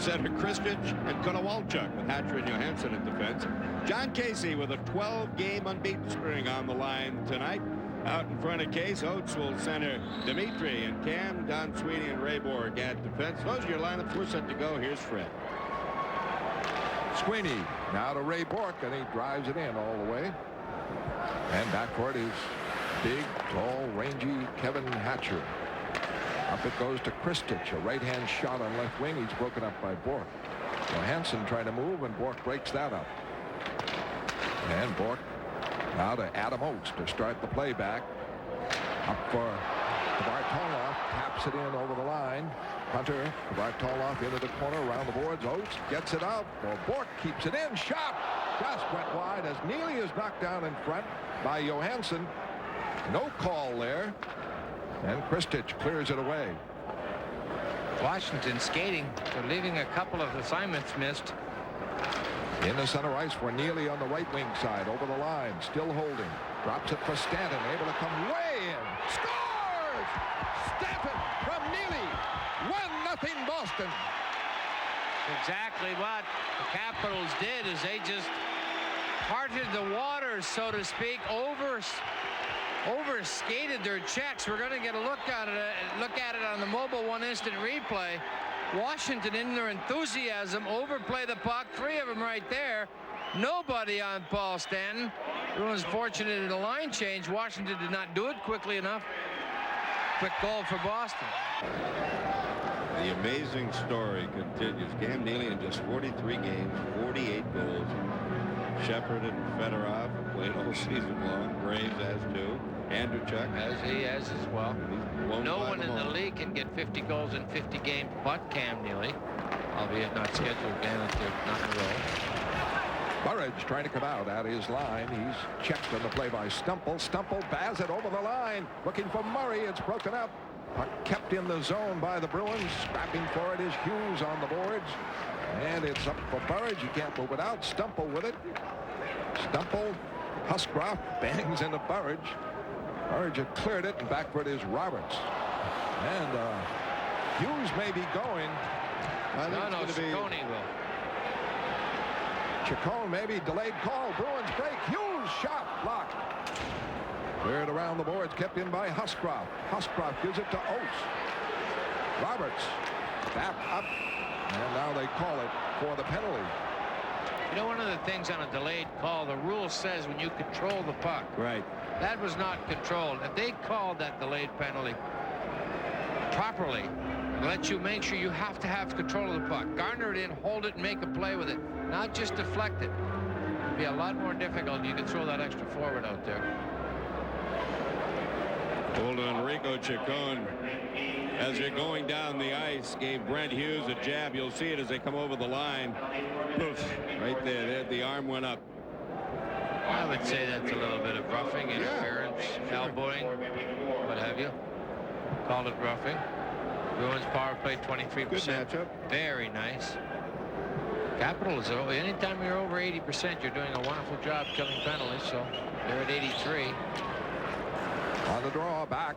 center Kristich and Konowalchuk with Hatcher and Johansson in defense. John Casey with a 12-game unbeaten string on the line tonight. Out in front of Case, Oates will center Dimitri and Cam, Don Sweeney and Ray Borg at defense. Those are your lineups. We're set to go. Here's Fred. Sweeney now to Ray Bork, and he drives it in all the way. And back for it is big, tall, rangy Kevin Hatcher. Up it goes to Kristich, a right-hand shot on left wing. He's broken up by Bork. Johansson trying to move, and Bork breaks that up. And Bork now to Adam Oates to start the play back. Up for Kvartalov, taps it in over the line. Hunter, Kvartalov into the corner, around the boards. Oates gets it out. Well, Bork keeps it in. Shot just went wide as Neely is knocked down in front by Johansson. No call there. And Kristich clears it away. Washington skating. They're leaving a couple of assignments missed. In the center ice for Neely on the right wing side. Over the line. Still holding. Drops it for Stanton. Able to come way in. Scores! Stanton from Neely. 1-0 Boston. Exactly what the Capitals did is they just parted the waters, so to speak, overskated their checks. We're going to get a look at it on the mobile one instant replay. Washington, in their enthusiasm, overplay the puck. 3 of them right there. Nobody on Paul Stanton. Bruins fortunate in the line change. Washington did not do it quickly enough. Quick goal for Boston. The amazing story continues. Cam Neely in just 43 games, 48 goals. Shepard and Fedorov played all season long. Graves has too. Andrechuk as well. No one in the league can get 50 goals in 50 games but Cam Neely, albeit not scheduled again if they're not in a row. Burridge trying to come out at his line. He's checked on the play by Stumple. Stumple baz it over the line. Looking for Murray. It's broken up. Puck kept in the zone by the Bruins. Scrapping for it is Hughes on the boards. And it's up for Burridge. He can't move it out. Stumple with it. Stumple. Huscroft bangs into Burridge. Burridge had cleared it, and back for it is Roberts. And Hughes may be going. No, Ciccone will. Ciccone maybe delayed call. Bruins break. Hughes shot blocked. Cleared around the boards, kept in by Huscroft. Huscroft gives it to Oates. Roberts back up, and now they call it for the penalty. You know, one of the things on a delayed call, the rule says when you control the puck. Right. That was not controlled. If they called that delayed penalty properly, it lets you make sure you have to have control of the puck. Garner it in, hold it, and make a play with it. Not just deflect it. It'd be a lot more difficult. You could throw that extra forward out there. Old Enrico Ciccone, as you're going down the ice, gave Brent Hughes a jab. You'll see it as they come over the line. Poof, right there. The arm went up. I would say that's a little bit of roughing, interference, elbowing, what have you. Called it roughing. Bruins power play 23%. Good matchup. Very nice. Capitals, anytime you're over 80%, you're doing a wonderful job killing penalties, so they're at 83. On the draw back.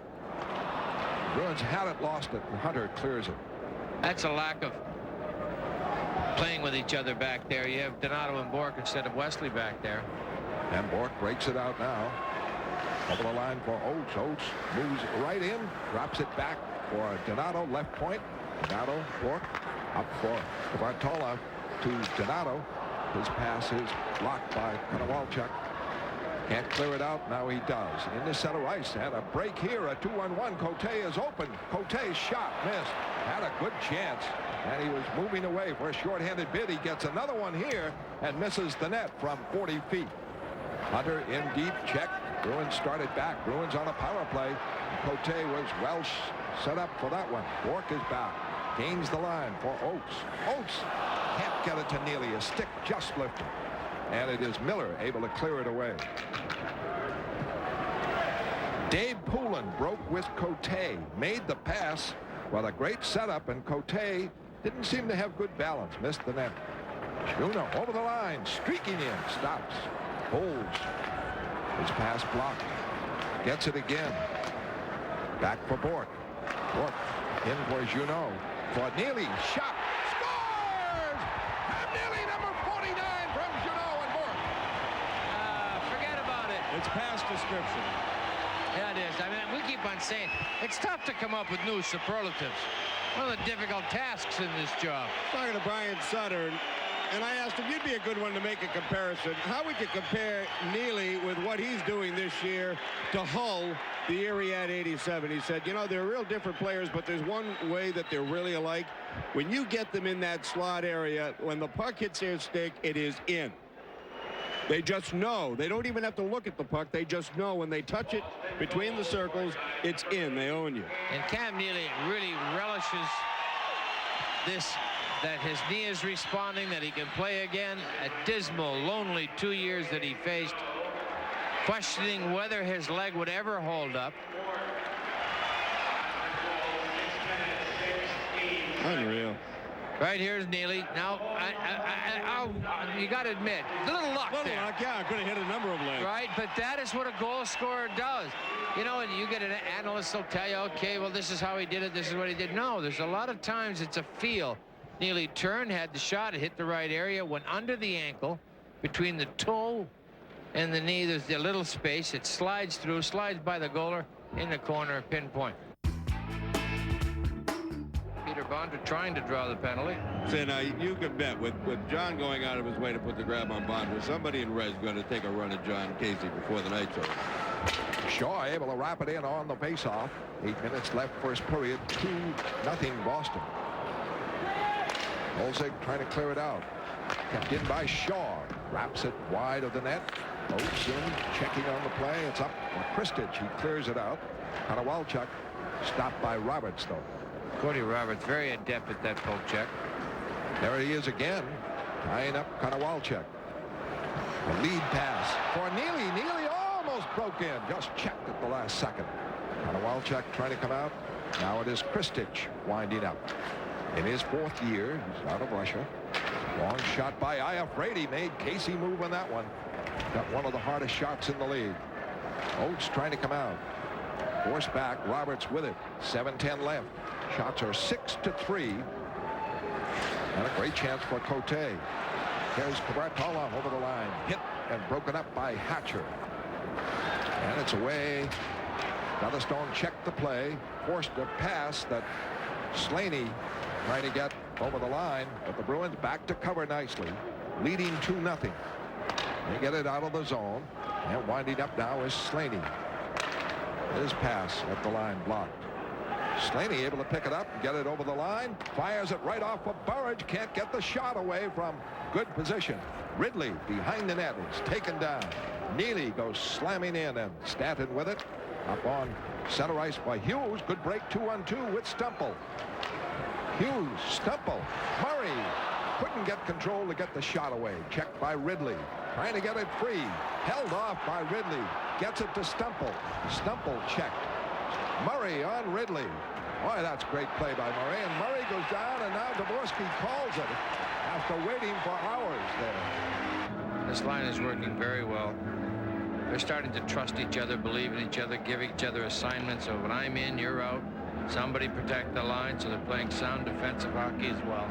Bruins had it, lost it, and Hunter clears it. That's a lack of playing with each other back there. You have Donato and Bork instead of Wesley back there. And Bork breaks it out now. Over the line for Oates. Oates moves right in, drops it back for Donato, left point. Donato, Bork, up for Kvartalov to Donato. His pass is blocked by Konowalchuk. Can't clear it out. Now he does. In the center ice, and a break here. A 2-on-1. Cote is open. Cote's shot missed. Had a good chance, and he was moving away for a shorthanded bid. He gets another one here and misses the net from 40 feet. Hunter in deep, check. Bruins started back. Bruins on a power play. Cote was well set up for that one. Bork is back. Gains the line for Oates. Oates can't get it to Neely. A stick just lifted. And it is Miller able to clear it away. Dave Poulin broke with Cote. Made the pass. Well, a great setup, and Cote didn't seem to have good balance. Missed the net. Schooner over the line. Streaking in. Stops. Holds. His pass blocked. Gets it again. Back for Bork. Bork in for Junot. For Neely. Shot. Scores! It's past description. Yeah, it is. I mean, we keep on saying it's tough to come up with new superlatives. One of the difficult tasks in this job. Talking to Brian Sutter, and I asked him, you'd be a good one to make a comparison. How would you compare Neely with what he's doing this year to Hull the year he had 87? He said, you know, they're real different players, but there's one way that they're really alike. When you get them in that slot area, when the puck hits their stick, it is in. They just know. They don't even have to look at the puck. They just know when they touch it between the circles, it's in. They own you. And Cam Neely really relishes this, that his knee is responding, that he can play again. A dismal, lonely 2 years that he faced, questioning whether his leg would ever hold up. Unreal. Right here's Neely. Now, you got to admit, a little luck there. Luck, yeah, could have hit a number of legs. Right, but that is what a goal scorer does. You know, and you get an analyst will tell you, okay, well, this is how he did it, this is what he did. No, there's a lot of times it's a feel. Neely turned, had the shot, it hit the right area, went under the ankle, between the toe and the knee, there's a little space. It slides through, slides by the goaler in the corner, pinpoint. Peter Bondra trying to draw the penalty. So now you can bet with John going out of his way to put the grab on Bondra, somebody in red's going to take a run at John Casey before the night's over. Shaw able to wrap it in on the faceoff. 8 minutes left first period. 2-0 Boston. Olsek trying to clear it out. Kept in by Shaw. Wraps it wide of the net. Oates in, checking on the play. It's up for Kristich. He clears it out. Konowalchuk stopped by Roberts, though. Cody Roberts very adept at that poke check. There he is again, tying up Konowalchuk. The lead pass for Neely. Neely almost broke in, just checked at the last second. Konowalchuk trying to come out. Now it is Kristich winding up. In his 4th year, he's out of Russia. Long shot by Iafrate, made Casey move on that one. Got one of the hardest shots in the league. Oates trying to come out. Forced back, Roberts with it. 7:10 left. Shots are 6-3. And a great chance for Cote. Here's Kvartala over the line. Hit and broken up by Hatcher. And it's away. Featherstone checked the play. Forced a pass that Slaney trying to get over the line. But the Bruins back to cover nicely. Leading 2-0. They get it out of the zone. And winding up now is Slaney. His pass at the line blocked. Slaney able to pick it up and get it over the line. Fires it right off of Burridge. Can't get the shot away from good position. Ridley behind the net is taken down. Neely goes slamming in and Stanton with it. Up on center ice by Hughes. Good break 2-on-2 with Stumple. Hughes, Stumple, Murray couldn't get control to get the shot away. Checked by Ridley. Trying to get it free. Held off by Ridley. Gets it to Stumple. Stumple checked. Murray on Ridley. Boy, that's great play by Murray. And Murray goes down, and now Dvorsky calls it after waiting for hours there. This line is working very well. They're starting to trust each other, believe in each other, give each other assignments. So when I'm in, you're out. Somebody protect the line, so they're playing sound defensive hockey as well.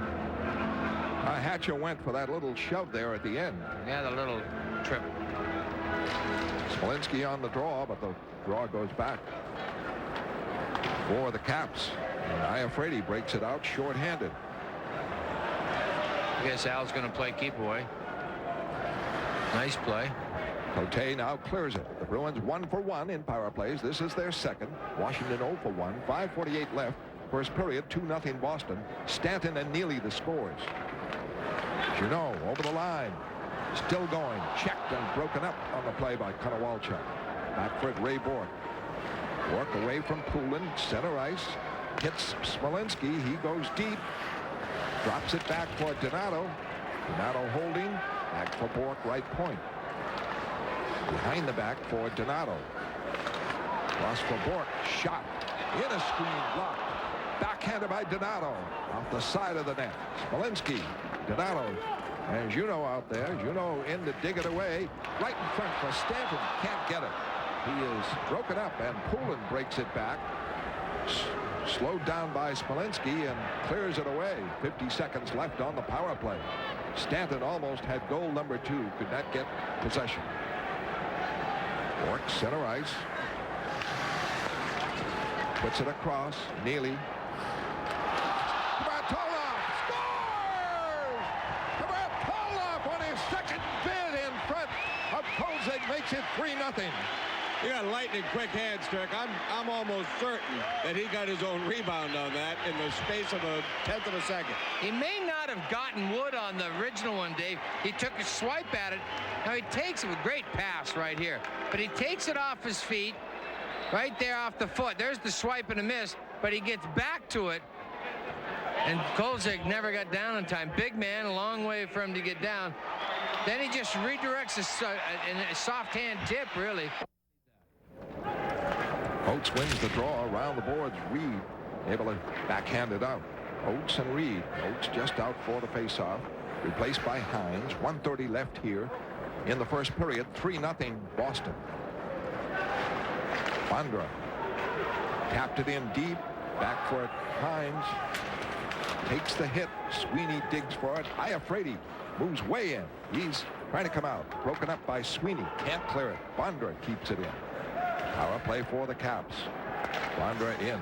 Hatcher went for that little shove there at the end. Yeah, the little trip. Smolinski on the draw, but the draw goes back for the Caps. And Iafrate breaks it out shorthanded. I guess Al's going to play keep away. Nice play. Cote now clears it. The Bruins 1 for 1 in power plays. This is their second. Washington 0 for 1. 5:48 left. First period, 2-0 Boston. Stanton and Neely the scores. As you know, over the line. Still going. Checked and broken up on the play by Konowalchuk. Back for it, Ray Bourque. Bourque away from Poulin. Center ice. Hits Smolinski. He goes deep. Drops it back for Donato. Donato holding. Back for Bourque, right point. Behind the back for Donato. Cross for Bourque. Shot. In a screen blocked. Backhanded by Donato. Off the side of the net. Smolinski. Donato. As you know out there, as you know, in to dig it away. Right in front for Stanton. Can't get it. He is broken up, and Poulin breaks it back. Slowed down by Smolinski and clears it away. 50 seconds left on the power play. Stanton almost had goal number 2. Could not get possession. Bork, center ice. Puts it across. Neely. Kabartolov scores! Kabartolov on his second bid in front of Kozak makes it 3-0. You got lightning quick hands, Turk. I'm almost certain that he got his own rebound on that in the space of a tenth of a second. He may not have gotten wood on the original one, Dave. He took a swipe at it. Now he takes it with great pass right here, but he takes it off his feet, right there off the foot. There's the swipe and a miss, but he gets back to it, and Kozak never got down in time. Big man, a long way for him to get down. Then he just redirects a soft hand tip, really. Oates wins the draw around the boards. Reed able to backhand it out. Oates and Reed. Oates just out for the faceoff. Replaced by Hines. 1:30 left here in the first period. 3-0 Boston. Bondra tapped it in deep. Back for it. Hines takes the hit. Sweeney digs for it. Iafrate moves way in. He's trying to come out. Broken up by Sweeney. Can't clear it. Bondra keeps it in. Power play for the Caps. Bondra in.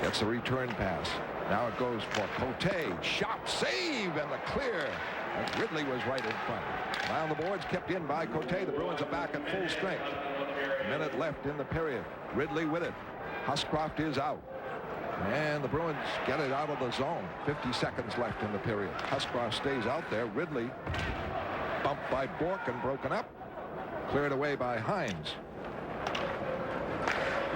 Gets a return pass. Now it goes for Cote. Shot, save, and the clear. And Ridley was right in front. Around the boards, kept in by Cote. The Bruins are back at full strength. A minute left in the period. Ridley with it. Huscroft is out. And the Bruins get it out of the zone. 50 seconds left in the period. Huscroft stays out there. Ridley bumped by Bork and broken up. Cleared away by Hines.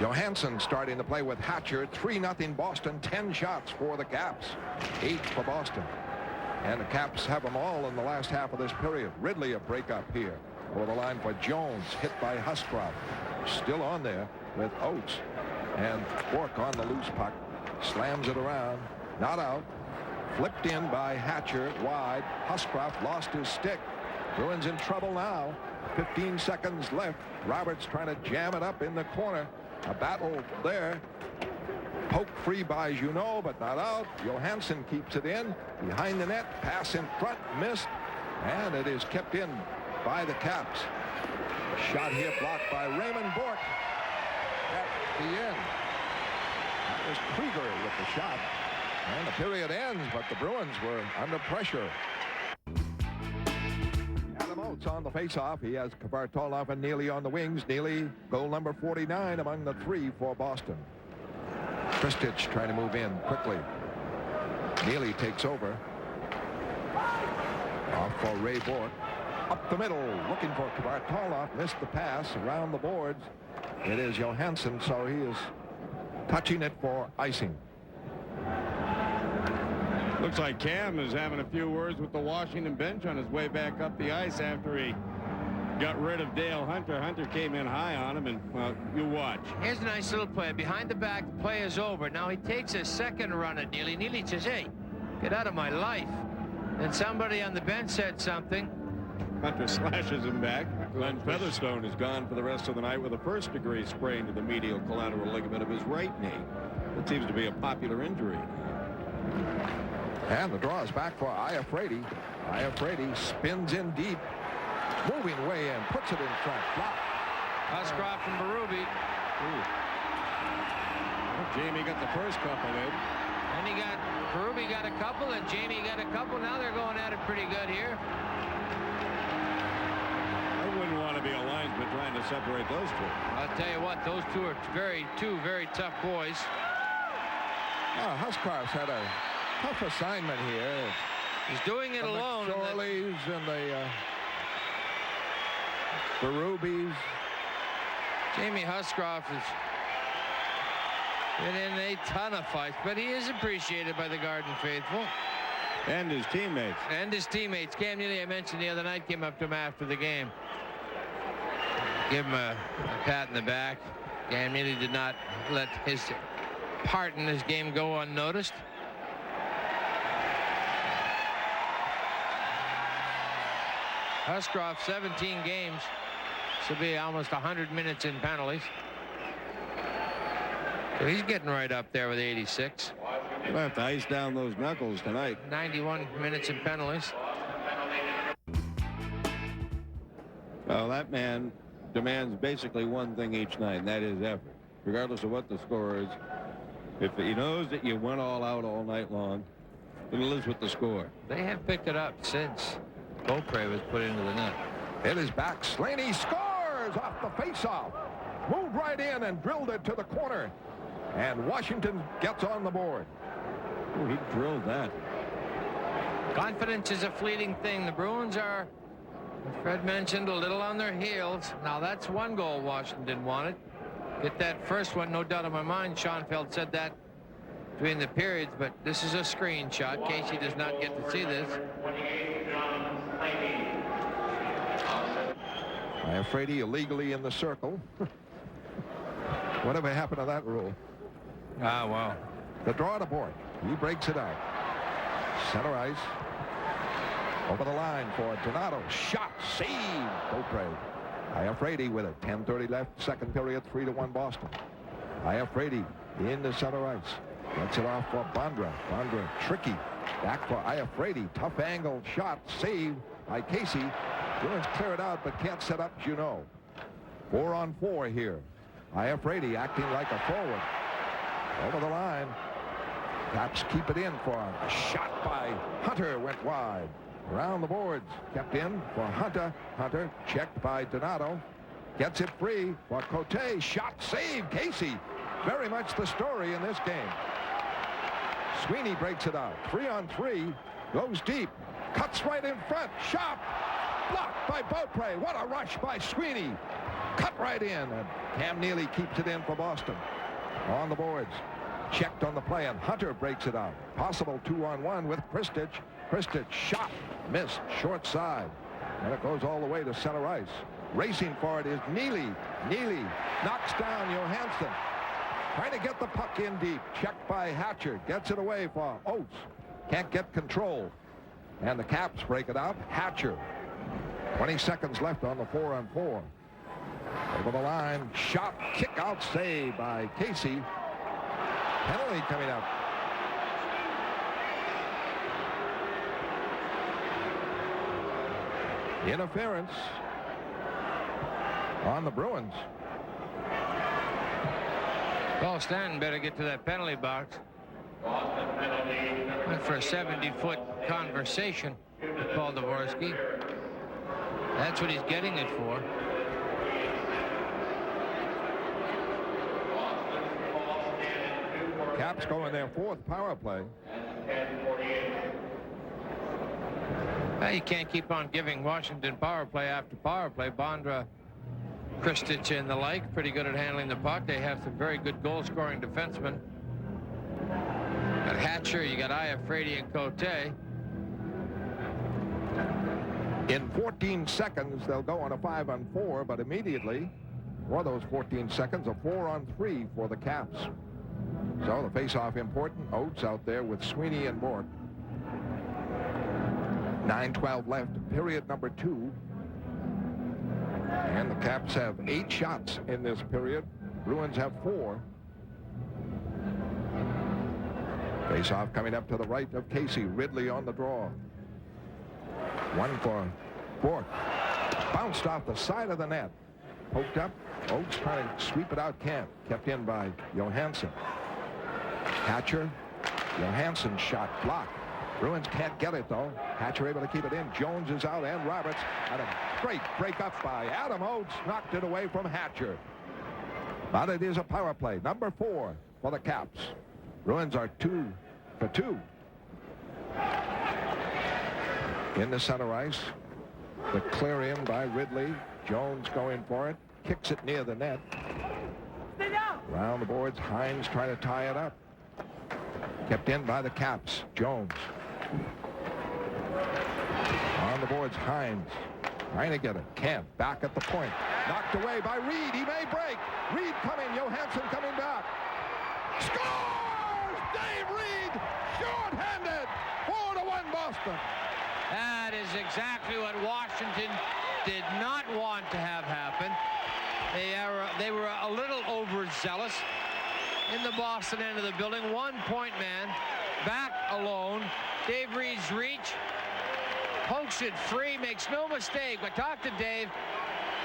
Johansson starting to play with Hatcher. 3-0 Boston. 10 shots for the Caps. 8 for Boston. And the Caps have them all in the last half of this period. Ridley a break up here. Over the line for Jones. Hit by Huscroft. Still on there with Oates. And Bork on the loose puck. Slams it around. Not out. Flipped in by Hatcher. Wide. Huscroft lost his stick. Bruins in trouble now. 15 seconds left. Roberts trying to jam it up in the corner. A battle there. Poke free by Junot, but not out. Johansson keeps it in. Behind the net. Pass in front. Missed. And it is kept in by the Caps. Shot here blocked by Raymond Bork at the end. That was Krieger with the shot. And the period ends, but the Bruins were under pressure. Oates on the faceoff. He has Kabartolov and Neely on the wings. Neely, goal number 49 among the 3 for Boston. Kristich trying to move in quickly. Neely takes over. Off for Ray Bork. Up the middle, looking for Kabartolov. Missed the pass around the boards. It is Johansson, so he is touching it for icing. Looks like Cam is having a few words with the Washington bench on his way back up the ice after he got rid of Dale Hunter. Hunter came in high on him, and, well, you watch. Here's a nice little play. Behind the back, the play is over. Now he takes a second run at Neely. Neely says, hey, get out of my life. And somebody on the bench said something. Hunter slashes him back. Glenn Featherstone is gone for the rest of the night with a first-degree sprain to the medial collateral ligament of his right knee. That seems to be a popular injury. And the draw is back for Iafrate. Iafrate spins in deep. Moving way in. Puts it in front. Block. Huscroft from Berube. Well, Jamie got the first couple in. And he got, Berube got a couple, and Jamie got a couple. Now they're going at it pretty good here. I wouldn't want to be a linesman trying to separate those two. I'll tell you what, those two are two very tough boys. Huscroft's had a tough assignment here. He's doing it alone. The McSorleys and the Berubes. Jamie Huscroft has been in a ton of fights, but he is appreciated by the Garden faithful. And his teammates. And his teammates. Cam Neely, I mentioned the other night, came up to him after the game. Give him a pat in the back. Cam Neely did not let his part in this game go unnoticed. Huscroft, 17 games. This will be almost 100 minutes in penalties. So he's getting right up there with 86. You'll have to ice down those knuckles tonight. 91 minutes in penalties. Well, that man demands basically one thing each night, and that is effort. Regardless of what the score is, if he knows that you went all out all night long, then he lives with the score. They have picked it up since Beaupre was put into the net. It is back. Slaney scores off the faceoff. Moved right in and drilled it to the corner. And Washington gets on the board. Oh, he drilled that. Confidence is a fleeting thing. The Bruins are, as Fred mentioned, a little on their heels. Now that's one goal Washington wanted. Get that first one, no doubt in my mind. Schoenfeld said that between the periods, but this is a screenshot. Casey does not get to see this. Iafrate illegally in the circle. Whatever happened to that rule? Ah, wow. The draw to Bork. He breaks it out. Center ice. Over the line for Donato. Shot. Save. Beaupre. Iafrate with it. 10:30 left. Second period. 3-1 Boston. Iafrate in the center ice. Gets it off for Bondra. Bondra tricky. Back for Iafrate. Tough angle shot. Saved by Casey. Bruins clear it out but can't set up Juneau. 4-on-4 here. Iafrate acting like a forward. Over the line. Caps keep it in for a shot by Hunter. Went wide. Around the boards. Kept in for Hunter. Hunter checked by Donato. Gets it free for Cote. Shot save. Casey. Very much the story in this game. Sweeney breaks it out. 3-on-3. Goes deep. Cuts right in front. Shot. Blocked by Beaupre. What a rush by Sweeney. Cut right in. And Cam Neely keeps it in for Boston. On the boards. Checked on the play, and Hunter breaks it out. Possible 2-on-1 with Kristich. Kristich shot. Missed. Short side. And it goes all the way to center ice. Racing for it is Neely. Neely knocks down Johansson. Trying to get the puck in deep. Checked by Hatcher. Gets it away for Oates. Can't get control. And the Caps break it out. Hatcher. 20 seconds left on the 4-on-4. Over the line. Shot. Kick out save by Casey. Penalty coming up. Interference on the Bruins. Paul Stanton better get to that penalty box. Went for a 70-foot conversation with Paul Dvorsky. That's what he's getting it for. Caps go in their fourth power play. Well, you can't keep on giving Washington power play after power play. Bondra, Kristich, and the like, pretty good at handling the puck. They have some very good goal-scoring defensemen. Got Hatcher, you got Iafrate and Cote. In 14 seconds, they'll go on a 5-on-4, but immediately, for those 14 seconds, a 4-on-3 for the Caps. So the face-off important. Oates out there with Sweeney and Bork. 9:12 left, period number 2. And the Caps have 8 shots in this period. Bruins have 4. Face-off coming up to the right of Casey. Ridley on the draw. One for Bork. Bounced off the side of the net. Poked up. Oates trying to sweep it out. Can't. Kept in by Johansson. Hatcher. Johansson shot blocked. Bruins can't get it, though. Hatcher able to keep it in. Jones is out, and Roberts. And a great break up by Adam Oates. Knocked it away from Hatcher. But it is a power play. Number 4 for the Caps. Bruins are 2 for 2. In the center ice. The clear in by Ridley. Jones going for it. Kicks it near the net. Around the boards. Hines trying to tie it up. Kept in by the Caps. Jones. On the boards, Hines. Trying to get it. Can't. Back at the point. Knocked away by Reed. He may break. Reed coming. Johansson coming back. Scores! Dave Reed! Short-handed. 4-1 Boston. That is exactly what Washington did not want to have happen. They were a little overzealous in the Boston end of the building. 1-point man, back alone. Dave Reed's reach, pokes it free, makes no mistake. I talked to Dave.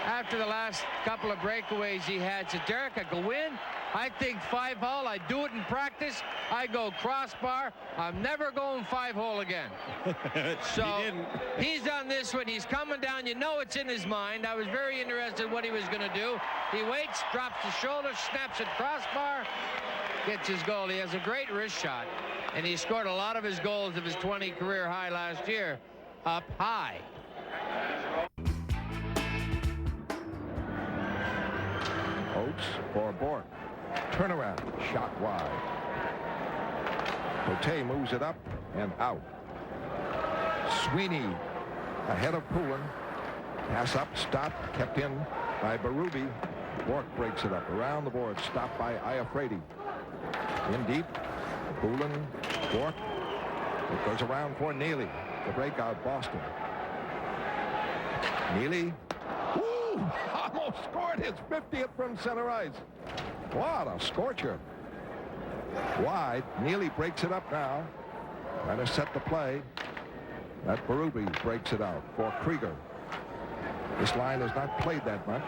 after the last couple of breakaways he had, said, Derek, I go in, I think 5-hole, I do it in practice, I go crossbar, I'm never going 5-hole again. So he's done this one, he's coming down, you know it's in his mind. I was very interested in what he was going to do. He waits, drops the shoulder, snaps it crossbar, gets his goal. He has a great wrist shot, and he scored a lot of his goals of his 20 career high last year up high. Oates for Bork. Turnaround, shot wide. Cote moves it up and out. Sweeney ahead of Poulin. Pass up, stopped, kept in by Berube. Bork breaks it up around the board, stopped by Iafrate. In deep, Poulin, Bork. It goes around for Neely. The breakout, Boston. Neely. Woo! Almost scored his 50th from center ice. What a scorcher. Wide. Neely breaks it up now. Trying to set the play. That Berube breaks it out for Krieger. This line has not played that much.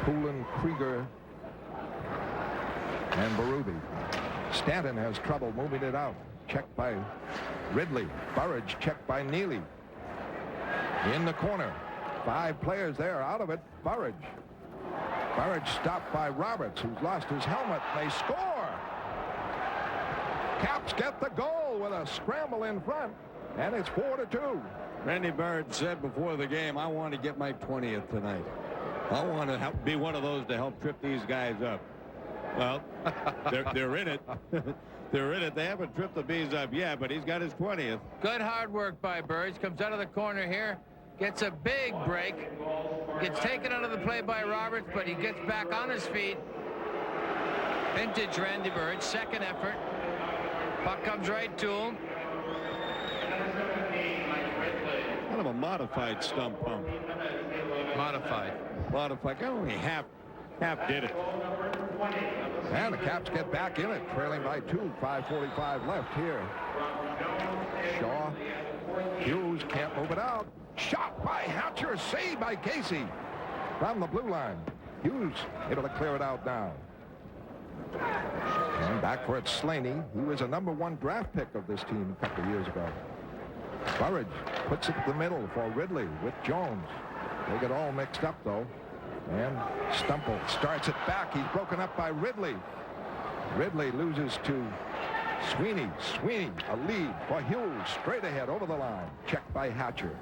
Poulin, Krieger, and Berube. Stanton has trouble moving it out. Checked by Ridley. Burridge checked by Neely. In the corner. 5 players there out of it. Burridge. Burridge stopped by Roberts, who's lost his helmet. They score. Caps get the goal with a scramble in front, and it's 4-2. Randy Burridge said before the game, I want to get my 20th tonight. I want to be one of those to help trip these guys up. Well, they're in it. They're in it. They haven't tripped the bees up yet, but he's got his 20th. Good hard work by Burridge. Comes out of the corner here. Gets a big break. Gets taken out of the play by Roberts, but he gets back on his feet. Vintage Randy Burridge. Second effort. Puck comes right to him. Kind of a modified stump pump. Modified. Only half did it. And the Caps get back in it, trailing by 2. 5:45 left here. Shaw. Hughes can't move it out. Shot by Hatcher, saved by Casey from the blue line. Hughes able to clear it out now. And back for it, Slaney. He was a #1 draft pick of this team a couple of years ago. Burridge puts it to the middle for Ridley with Jones. They get all mixed up, though. And Stumple starts it back. He's broken up by Ridley. Ridley loses to Sweeney. Sweeney, a lead for Hughes. Straight ahead over the line. Checked by Hatcher.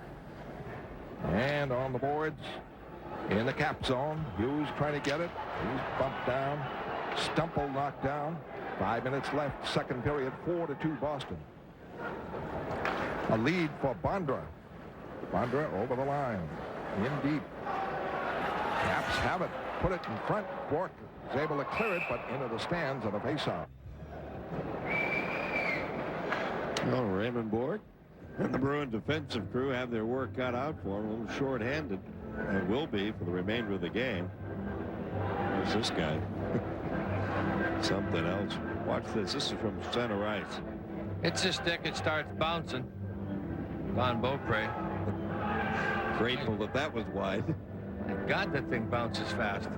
And on the boards, in the cap zone, Hughes trying to get it. He's bumped down. Stumple knocked down. 5 minutes left, second period, 4-2 Boston. A lead for Bondra. Bondra over the line. In deep. Caps have it. Put it in front. Bork is able to clear it, but into the stands on a faceoff. Well, Raymond Bork and the Bruins defensive crew have their work cut out for them. A little short-handed. It will be for the remainder of the game. Where's this guy? Something else. Watch this. This is from center ice. It's a stick. It starts bouncing. Don Beaupre. Grateful that that was wide. Thank God that thing bounces fast.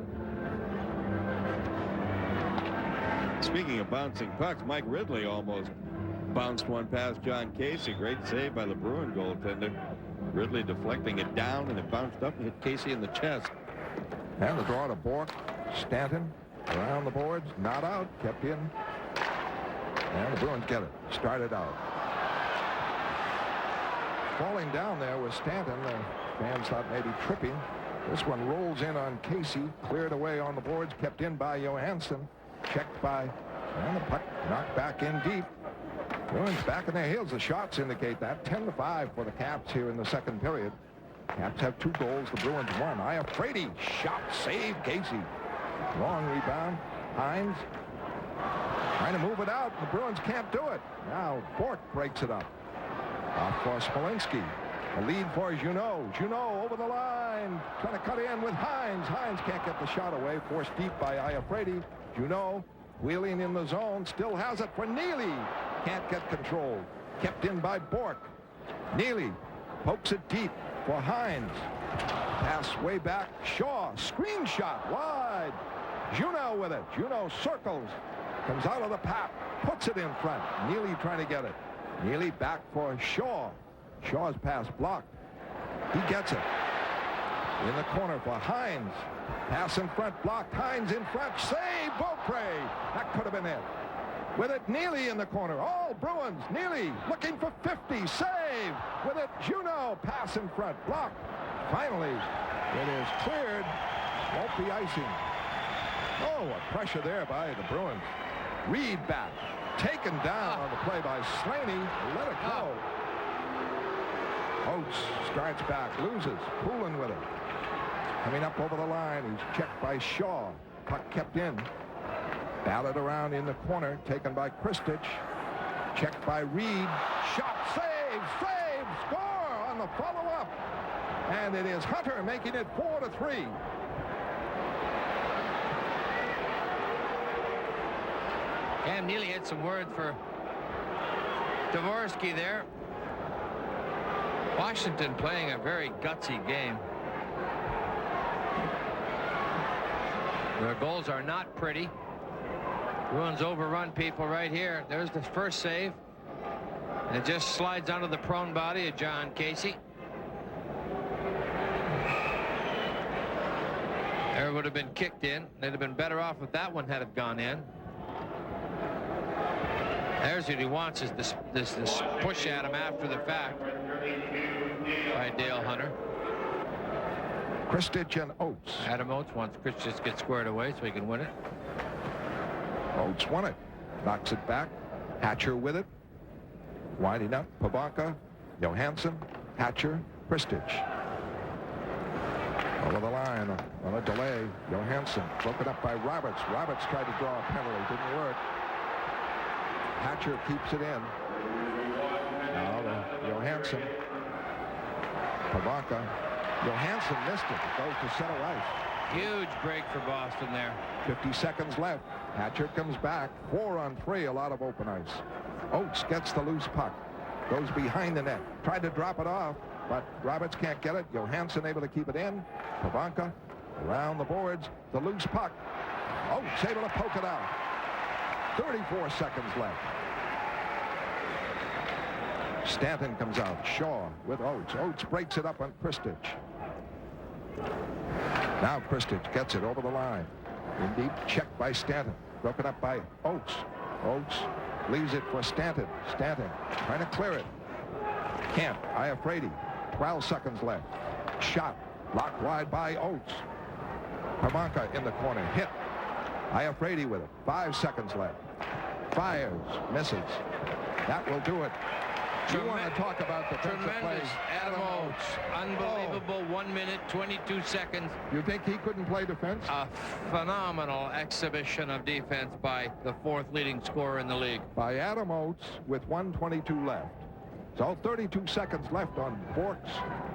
Speaking of bouncing pucks, Mike Ridley almost bounced one past John Casey. Great save by the Bruin goaltender. Ridley deflecting it down, and it bounced up and hit Casey in the chest. And the draw to Bork. Stanton around the boards. Not out. Kept in. And the Bruins get it. Started out. Falling down there was Stanton. The fans thought maybe tripping. This one rolls in on Casey. Cleared away on the boards. Kept in by Johansson. Checked by. And the puck knocked back in deep. Bruins back in their heels. The shots indicate that. 10-5 for the Caps here in the second period. Caps have 2 goals. The Bruins 1. Iafrate shot, save Casey. Long rebound. Hines trying to move it out. The Bruins can't do it. Now Bork breaks it up. Off for Smolinski. A lead for Junot. Junot over the line. Trying to cut in with Hines. Hines can't get the shot away. Forced deep by Iafrate. Junot wheeling in the zone. Still has it for Neely. Can't get control. Kept in by Bork. Neely pokes it deep for Hines. Pass way back. Shaw, screen shot, wide. Juneau with it. Juneau circles. Comes out of the pack. Puts it in front. Neely trying to get it. Neely back for Shaw. Shaw's pass blocked. He gets it. In the corner for Hines. Pass in front, blocked. Hines in front. Save, Beaupre. That could have been it. With it, Neely in the corner. All Bruins. Neely looking for 50. Save. With it, Juneau. Pass in front, blocked. Finally, it is cleared. Won't be icing. Oh, a pressure there by the Bruins. Reed back. Taken down on the play by Slaney. Let it go. Oates starts back, loses. Poulin with it. Coming up over the line. He's checked by Shaw. Puck kept in. Batted around in the corner. Taken by Kristich. Checked by Reed. Shot, save, score on the follow-up. And it is Hunter making it 4-3. Cam Neely had some word for Dvorsky there. Washington playing a very gutsy game. Their goals are not pretty. Bruins overrun people right here. There's the first save. And it just slides onto the prone body of John Casey. There would have been kicked in. They'd have been better off if that one had have gone in. There's what he wants, is this push at him after the fact by Dale Hunter. Kristich and Oates. Adam Oates wants Kristich to get squared away so he can win it. Oates won it. Knocks it back. Hatcher with it. Winding up. Pabanka, Johansson, Hatcher, Kristich. Over the line on a delay. Johansson broken up by Roberts. Roberts tried to draw a penalty. Didn't work. Hatcher keeps it in. Now to Johansson. Pabanka. Johansson missed it. It goes to center ice. Huge break for Boston there. 50 seconds left. Hatcher comes back. 4-on-3. A lot of open ice. Oates gets the loose puck. Goes behind the net. Tried to drop it off, but Roberts can't get it. Johansson able to keep it in. Pabanka around the boards. The loose puck. Oates able to poke it out. 34 seconds left. Stanton comes out. Shaw with Oates. Oates breaks it up on Kristich. Now Kristich gets it over the line. In deep, checked by Stanton. Broken up by Oates. Oates leaves it for Stanton. Stanton trying to clear it. Can't. Iafrate. 12 seconds left. Shot. Blocked wide by Oates. Pabanka in the corner. Hit. Iafrate with it. 5 seconds left. Fires. Misses. That will do it. You want to talk about the Tremendous Adam Oates. Unbelievable. 1 minute, 22 seconds. You think he couldn't play defense? A phenomenal exhibition of defense by the fourth leading scorer in the league. By Adam Oates with 1:22 left. So 32 seconds left on Bork's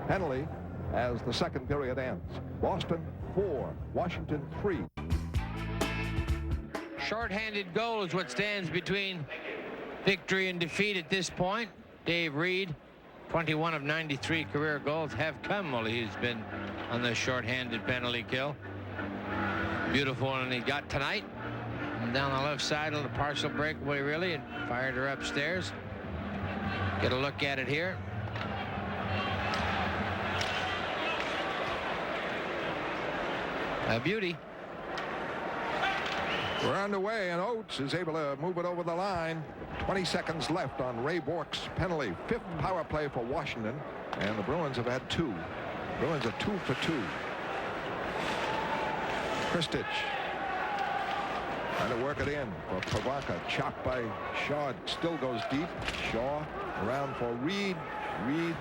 penalty as the second period ends. Boston 4, Washington 3. Short-handed goal is what stands between victory and defeat at this point. Dave Reed, 21 of 93 career goals have come while he's been on the short-handed penalty kill. Beautiful one he got tonight. And down the left side of the partial breakaway, really, and fired her upstairs. Get a look at it here. A beauty. We're underway, and Oates is able to move it over the line. 20 seconds left on Ray Bork's penalty. 5th power play for Washington, and the Bruins have had 2. Bruins are 2 for 2. Kristich trying to work it in for Pabanka. Chopped by Shaw. Still goes deep. Shaw around for Reed. Reed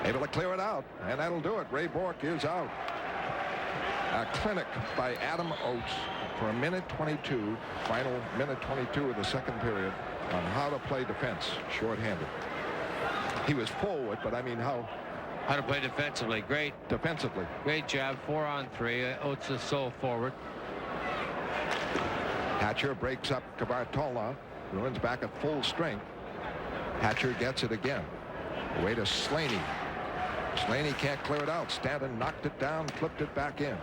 able to clear it out, and that'll do it. Ray Bork is out. A clinic by Adam Oates for a minute 22, final minute 22 of the second period, on how to play defense shorthanded. He was forward, but I mean how to play defensively. Great. Defensively. Great job. 4-on-3. Oates is sole forward. Hatcher breaks up Kavartola. Bruins back at full strength. Hatcher gets it again. Away to Slaney. Slaney can't clear it out. Stanton knocked it down, flipped it back in.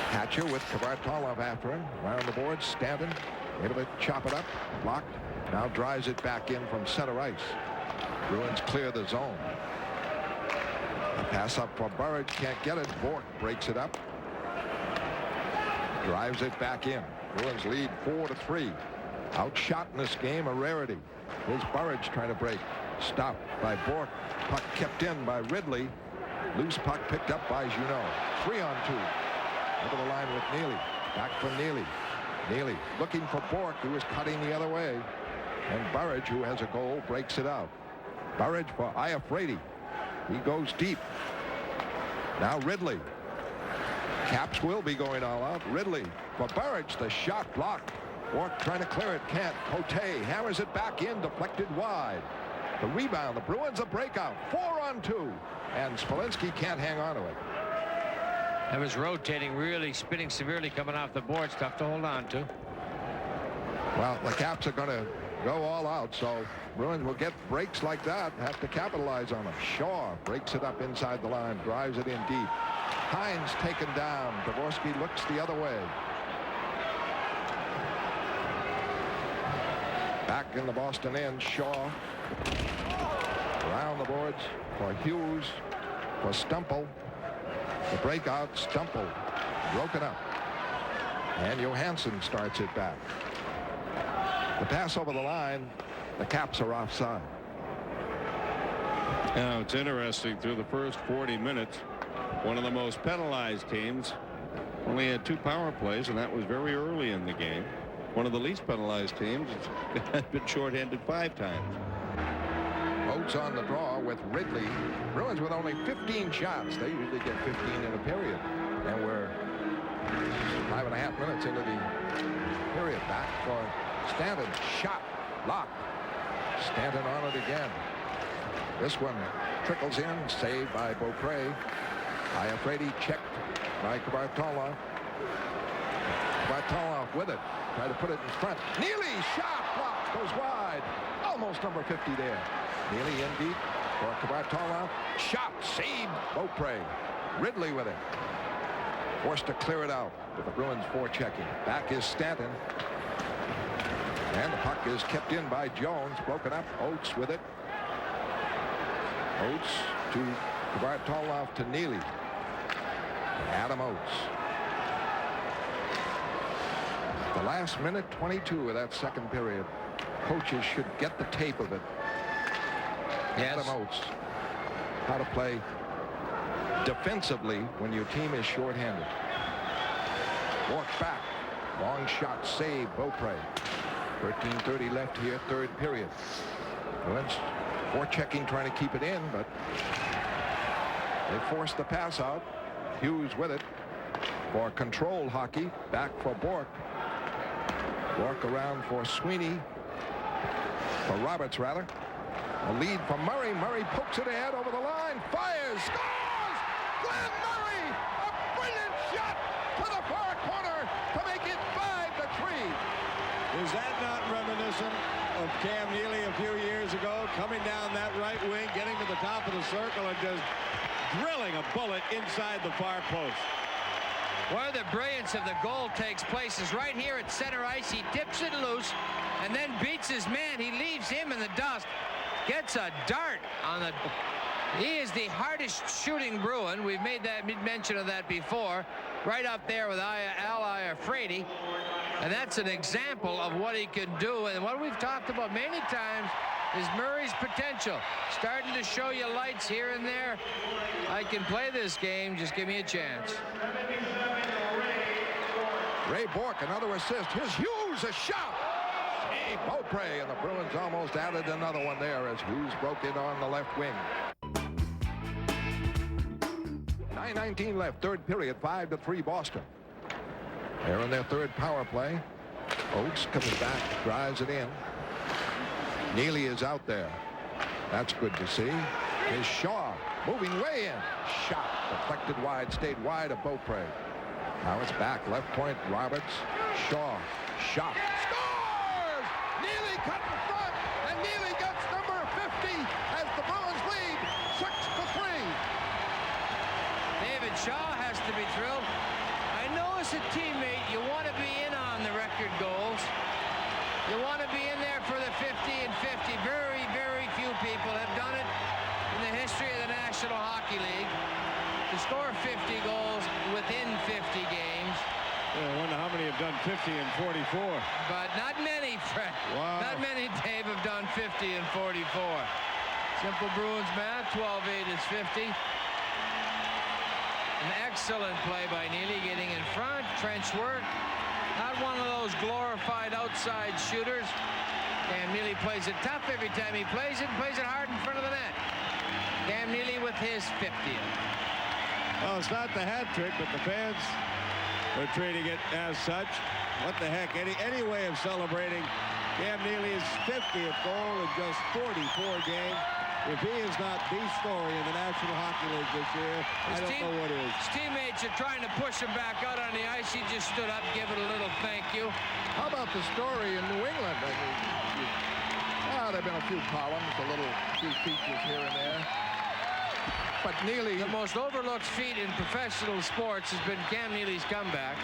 Hatcher with Kvartalov after him. Around the board, Stanton able to chop it up. Blocked. Now drives it back in from center ice. Bruins clear the zone. A pass up for Burridge. Can't get it. Bork breaks it up. Drives it back in. Bruins lead 4-3. Outshot in this game, a rarity. Here's Burridge trying to break. Stopped by Bork. Puck kept in by Ridley. Loose puck picked up by Junot. 3-on-2. Over the line with Neely. Back for Neely. Neely looking for Bork, who is cutting the other way. And Burridge, who has a goal, breaks it out. Burridge for Iafrate. He goes deep. Now Ridley. Caps will be going all out. Ridley for Burridge. The shot blocked. Bork trying to clear it. Can't. Cote hammers it back in. Deflected wide. The rebound. The Bruins a breakout. 4-on-2. And Smolinski can't hang on to it. That was rotating, really spinning severely coming off the boards. Tough to hold on to. Well, the Caps are going to go all out, so Bruins will get breaks like that, have to capitalize on them. Shaw breaks it up inside the line, drives it in deep. Hines taken down. Dvorsky looks the other way. Back in the Boston end, Shaw. Around the boards for Hughes, for Stumple. The breakout, Stumple, broken up. And Johansson starts it back. The pass over the line, the Caps are offside. Now it's interesting, through the first 40 minutes, one of the most penalized teams only had 2 power plays, and that was very early in the game. One of the least penalized teams has been shorthanded 5 times. Oates on the draw with Ridley. Bruins with only 15 shots. They usually get 15 in a period. And we're 5.5 minutes into the period. Back for Stanton. Shot. Blocked. Stanton on it again. This one trickles in. Saved by Beaupre. Iafrate checked by Kvartalov. Kvartalov with it. Try to put it in front. Neely shot. Blocked. Goes wide. Almost number 50 there. Neely in deep for Kvartalov. Shot. Saved. Beaupre. Ridley with it. Forced to clear it out with the Bruins forechecking. Back is Stanton. And the puck is kept in by Jones. Broken up. Oates with it. Oates to Kvartalov to Neely. Adam Oates. The last minute 22 of that second period. Coaches should get the tape of it. Yes. Adam Oates. How to play defensively when your team is shorthanded. Walk back. Long shot. Save. Beaupre. 13:30 left here. Third period. Bruins forechecking, trying to keep it in, but they forced the pass out. Hughes with it for control hockey. Back for Bork. Bork around for Sweeney. For Roberts, rather. A lead for Murray. Murray pokes it ahead over the line. Fires. Scores! Glenn Murray! A brilliant shot to the far corner to make it 5-3. Is that not reminiscent of Cam Neely a few years ago, coming down that right wing, getting to the top of the circle and just drilling a bullet inside the far post? Where the brilliance of the goal takes place is right here at center ice. He tips it loose and then beats his man. He leaves him in the dust. Gets a dart on the... He is the hardest shooting Bruin. We've made that mention of that before. Right up there with Al Iafrate. And that's an example of what he can do. And what we've talked about many times is Murray's potential. Starting to show you lights here and there. I can play this game. Just give me a chance. Ray Bork, another assist. Here's Hughes, a shot. Hey, Beaupre, and the Bruins almost added another one there as Hughes broke in on the left wing. 9:19 left, third period, 5-3 Boston. They're in their third power play. Oates coming back, drives it in. Neely is out there. That's good to see. Is Shaw moving way in. Shot deflected wide, stayed wide of Beaupre. Now it's back, left point, Roberts. Shaw, shot. Scores! Neely cut in front, and Neely gets number 50 as the Bruins lead as a teammate, you want to be in on the record goals. You want to be in there for the 50 and 50. Very, very few people have done it in the history of the National Hockey League to score 50 goals within 50 games. Yeah, I wonder how many have done 50 and 44. But not many, Fred. Wow. Not many, Dave, have done 50 and 44. Simple Bruins math, 12-8 is 50. An excellent play by Neely, getting in front, trench work. Not one of those glorified outside shooters. Cam Neely plays it tough every time he plays it hard in front of the net. Cam Neely with his 50th. Well, it's not the hat trick, but the fans are treating it as such. What the heck? Any way of celebrating Cam Neely's 50th goal in just 44 games. If he is not the story in the National Hockey League this year, I don't know what is. His teammates are trying to push him back out on the ice. He just stood up, give it a little thank you. How about the story in New England? I mean, there have been a few columns, few features here and there. But Neely... The most overlooked feat in professional sports has been Cam Neely's comeback.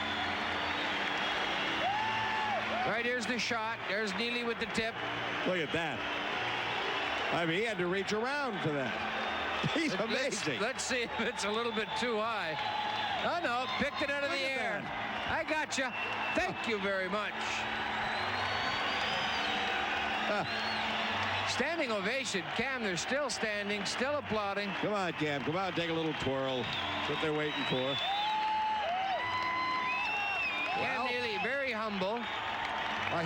Right, here's the shot. There's Neely with the tip. Look at that. I mean, he had to reach around for that. He's amazing. Let's see if it's a little bit too high. Oh, no, picked it out of the air. I gotcha. Thank you very much. Standing ovation. Cam, they're still standing, still applauding. Come on, Cam. Come on, take a little twirl. That's what they're waiting for. Cam Neely, very humble.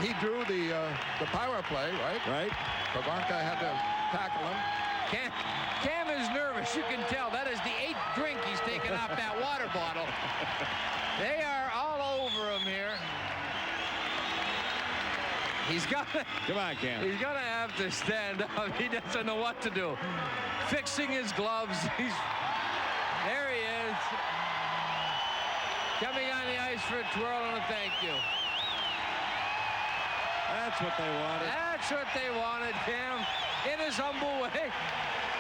He drew the power play, right? Right. Pivonka had to tackle him. Cam is nervous. You can tell. That is the 8th drink he's taken off that water bottle. They are all over him here. He's got to... Come on, Cam. He's going to have to stand up. He doesn't know what to do. Fixing his gloves. There he is. Coming on the ice for a twirl and a thank you. That's what they wanted. That's what they wanted, Cam. In his humble way.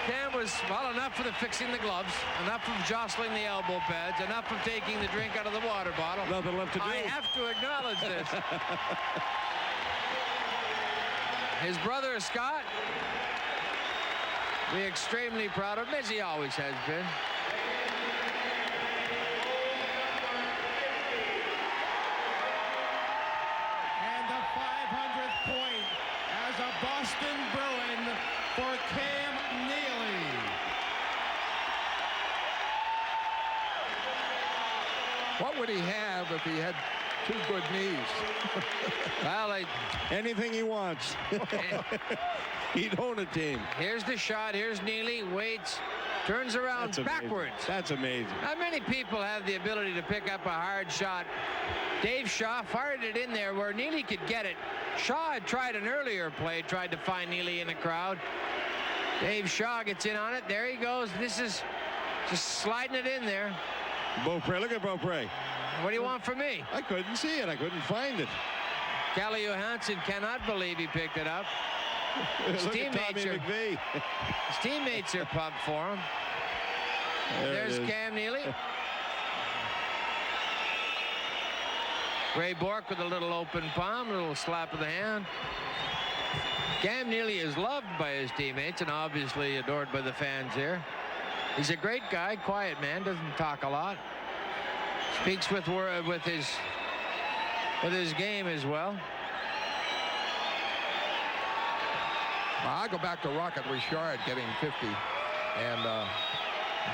Cam was, well, enough for the fixing the gloves, enough of jostling the elbow pads, enough of taking the drink out of the water bottle. Nothing left to do. I have to acknowledge this. His brother, Scott, we're extremely proud of him, as he always has been. Boston Bruin for Cam Neely. What would he have if he had 2 good knees? Well, anything he wants. He'd own a team. Here's the shot. Here's Neely. Waits. Turns around backwards. That's amazing. Not many people have the ability to pick up a hard shot. Dave Shaw fired it in there where Neely could get it. Shaw had tried an earlier play, tried to find Neely in the crowd. Dave Shaw gets in on it. There he goes. This is just sliding it in there. Beaupre, look at Beaupre. What do you want from me? I couldn't see it. I couldn't find it. Calle Johansson cannot believe he picked it up. His teammates are pumped for him. There's Cam Neely. Ray Bourque with a little open palm, a little slap of the hand. Cam Neely is loved by his teammates and obviously adored by the fans here. He's a great guy, quiet man, doesn't talk a lot. Speaks with his game as well. I go back to Rocket Richard getting 50, and I'm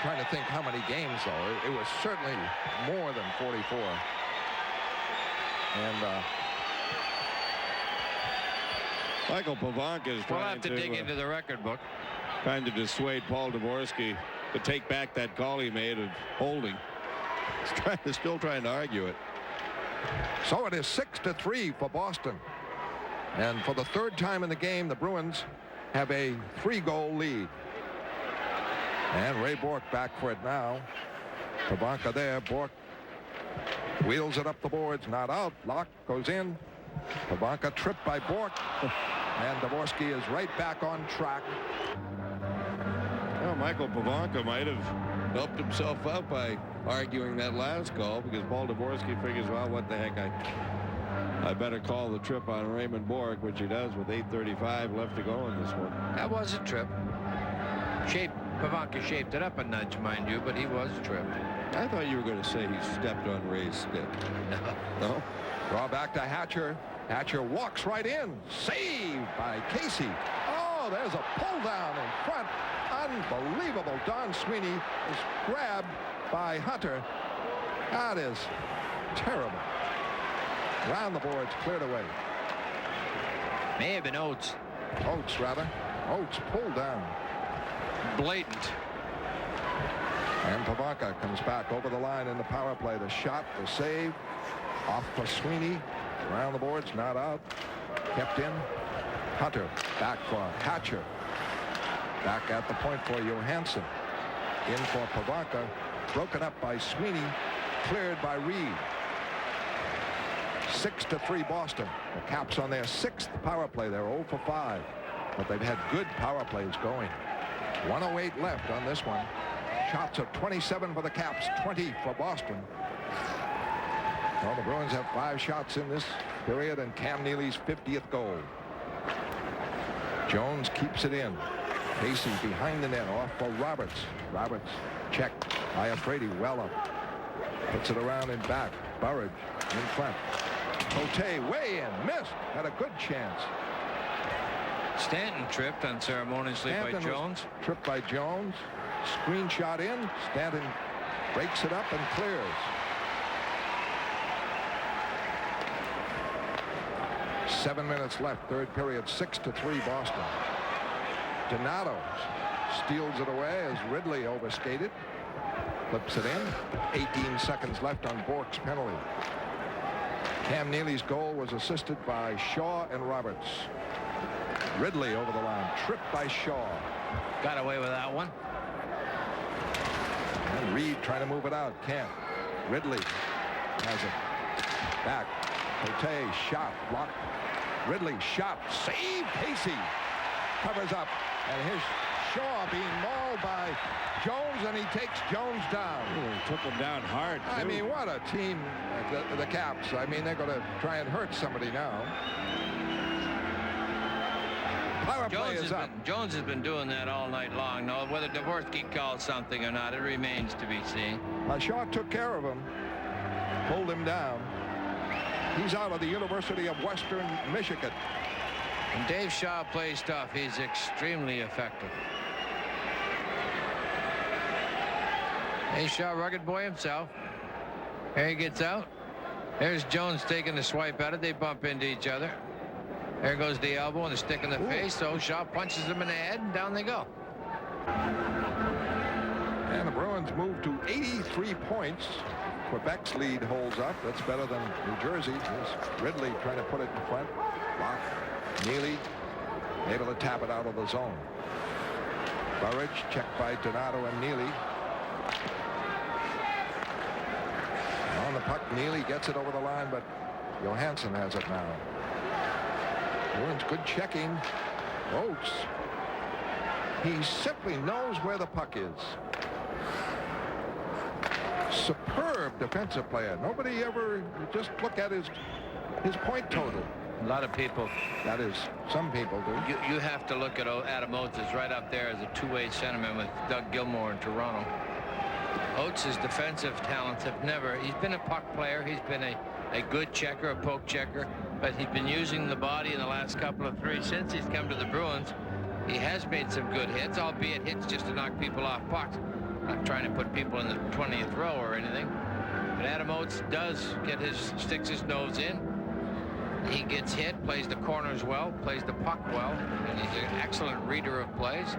trying to think how many games, though. It was certainly more than 44. And Michael Pivonka is we'll trying have to dig into the record book. Trying to dissuade Paul Dvorsky to take back that call he made of holding. He's still trying to argue it. So it is 6-3 for Boston. And for the 3rd time in the game, the Bruins have a 3-goal lead. And Ray Bourque back for it now. Pivonka there. Bourque wheels it up the boards, not out. Lock goes in. Pivonka tripped by Bourque. And Dvorsky is right back on track. Oh, Michael Pavanka might have helped himself out by arguing that last call, because Paul Dvorsky figures, well, what the heck, I better call the trip on Raymond Bourque, which he does with 8:35 left to go in this one. That was a trip. Pavanka shaped it up a nudge, mind you, but he was tripped. I thought you were going to say he stepped on Ray's stick. No? Draw back to Hatcher. Hatcher walks right in. Saved by Casey. Oh, there's a pull down in front. Unbelievable. Don Sweeney is grabbed by Hunter. That is terrible. Round the boards, cleared away. May have been Oates. Oates, rather. Oates pulled down. Blatant. And Pavanka comes back over the line in the power play. The shot, the save. Off for Sweeney. Around the boards, not out. Kept in. Hunter back for Hatcher. Back at the point for Johansson. In for Pavanka. Broken up by Sweeney. Cleared by Reed. 6-3 Boston. The Caps on their 6th power play. They're 0 for 5. But they've had good power plays going. 1:08 left on this one. Shots of 27 for the Caps, 20 for Boston. Well, the Bruins have 5 shots in this period, and Cam Neely's 50th goal. Jones keeps it in. Casey behind the net, off for Roberts. Roberts checked by Afraidy, well up. Puts it around and back. Burridge in front. Cote way in, missed. Had a good chance. Stanton tripped unceremoniously by Jones. Tripped by Jones. Screen shot in. Stanton breaks it up and clears. 7 minutes left, third period, 6-3 Boston. Donato steals it away as Ridley overskated. Flips it in. 18 seconds left on Bourque's penalty. Cam Neely's goal was assisted by Shaw and Roberts. Ridley over the line, tripped by Shaw. Got away with that one. And Reed trying to move it out, can't. Ridley has it back. Cote shot, blocked. Ridley shot, save. Casey covers up, and here's Shaw being mauled by Jones, and he takes Jones down. He took him down hard, too. I mean, what a team, the Caps. I mean, they're going to try and hurt somebody now. Power play is up. Jones has been doing that all night long. Now, whether Dvorsky calls something or not, it remains to be seen. Shaw took care of him, pulled him down. He's out of the University of Western Michigan. When Dave Shaw plays tough, he's extremely effective. Hey, Shaw, rugged boy himself. Here he gets out. There's Jones taking the swipe at it. They bump into each other. There goes the elbow and the stick in the face. So Shaw punches him in the head, and down they go. And the Bruins move to 83 points. Quebec's lead holds up. That's better than New Jersey. Here's Ridley trying to put it in front. Block. Neely able to tap it out of the zone. Burridge checked by Donato and Neely. On the puck, Neely gets it over the line, but Johansson has it now. Bruins good checking. Oates. He simply knows where the puck is. Superb defensive player. Nobody ever just look at his point total. A lot of people. That is, some people do. You have to look at Adam Oates is right up there as a two-way centerman with Doug Gilmour in Toronto. Oates' defensive talents have never. He's been a puck player. He's been a good checker, a poke checker, but he's been using the body in the last couple of three since he's come to the Bruins. He has made some good hits, albeit hits just to knock people off pucks. Not trying to put people in the 20th row or anything. But Adam Oates does sticks his nose in. He gets hit, plays the corners well, plays the puck well, and he's an excellent reader of plays.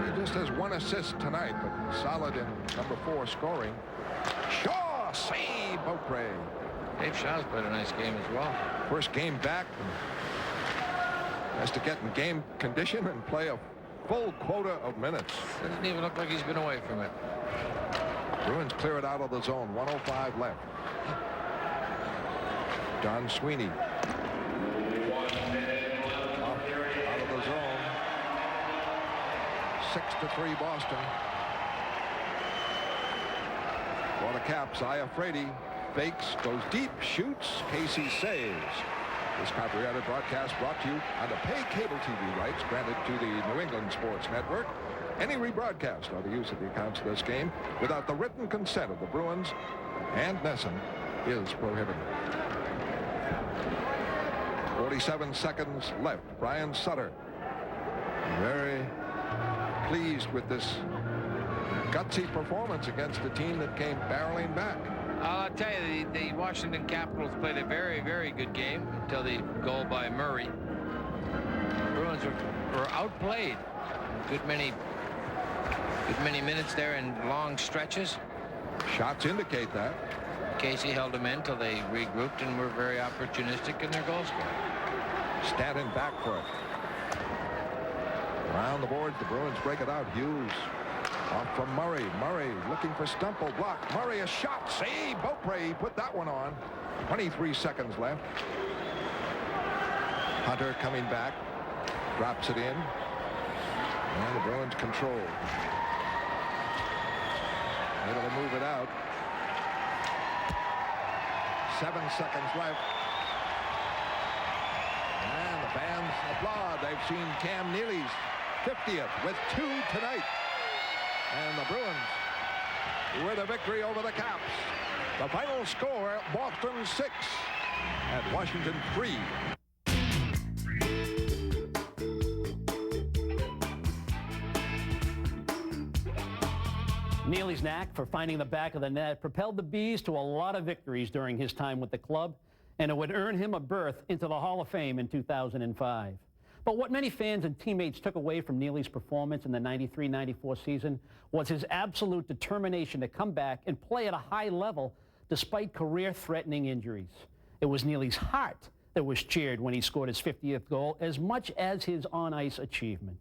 He just has one assist tonight, but solid in number 4 scoring. Shaw, save, Beaupre. Dave Shaw's played a nice game as well. First game back. Has to get in game condition and play a full quota of minutes. Doesn't even look like he's been away from it. Bruins clear it out of the zone. 1:05 left. John Sweeney. Out of the zone. 6-3 Boston. For the Caps, Iafrate fakes, goes deep, shoots, Casey saves. This copyrighted broadcast brought to you under pay cable TV rights granted to the New England Sports Network. Any rebroadcast or the use of the accounts of this game without the written consent of the Bruins and Nesson is prohibited. 47 seconds left. Brian Sutter very pleased with this gutsy performance against a team that came barreling back. I'll tell you, the Washington Capitals played a very, very good game until the goal by Murray. The Bruins were outplayed. Good many minutes there in long stretches. Shots indicate that. Casey held them in until they regrouped and were very opportunistic in their goal scoring. Stanton back for it. Around the boards, the Bruins break it out. Hughes off from Murray. Murray looking for Stumple. Block. Murray a shot. Save. Beaupre put that one on. 23 seconds left. Hunter coming back. Drops it in. And the Bruins control. Able to move it out. 7 seconds left. And the fans applaud. They've seen Cam Neely's 50th with 2 tonight. And the Bruins with a victory over the Caps. The final score, Boston 6 and Washington 3. Neely's knack for finding the back of the net propelled the Bees to a lot of victories during his time with the club, and it would earn him a berth into the Hall of Fame in 2005. But what many fans and teammates took away from Neely's performance in the 93-94 season was his absolute determination to come back and play at a high level despite career-threatening injuries. It was Neely's heart that was cheered when he scored his 50th goal as much as his on-ice achievement.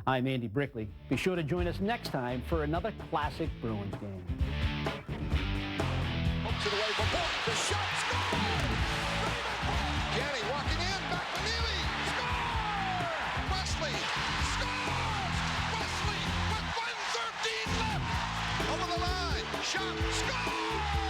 I'm Andy Brickley. Be sure to join us next time for another classic Bruins game. Hooks it away for Bolt. The shot scored! Janney walking in. Back to Neely. Score! Wesley scores! Wesley with 1:13 left. Over the line. Shot. Score!